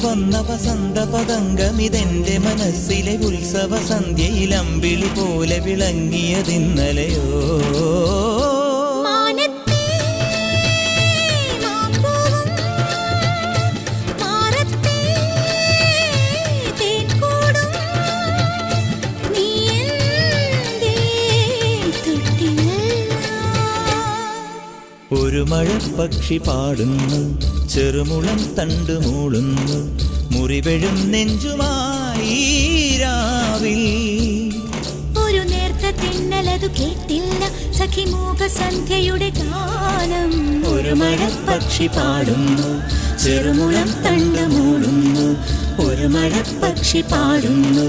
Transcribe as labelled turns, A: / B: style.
A: വന്ന വസന്ത പതംഗമിതെന്റെ മനസ്സിലെ ഉത്സവ സന്ധ്യയിൽ അമ്പിളി പോലെ വിളങ്ങിയതിന്നലെയോ. ഒരു മഴപ്പക്ഷി പാടുന്നു, ചെറുമുളം തണ്ടു മൂളുന്നു, മുറിവെഴും നെഞ്ചുമായി രാവിൽ.
B: ഒരു നേർത്ത തിന്നലതു കേട്ടില്ല സഖി മൂകസന്ധ്യയുടെ ഗാനം.
A: ഒരു മഴപ്പക്ഷി പാടുന്നു, ചെറുമുളം തണ്ടു മൂളുന്നു, ഒരു മഴപ്പക്ഷി പാടുന്നു,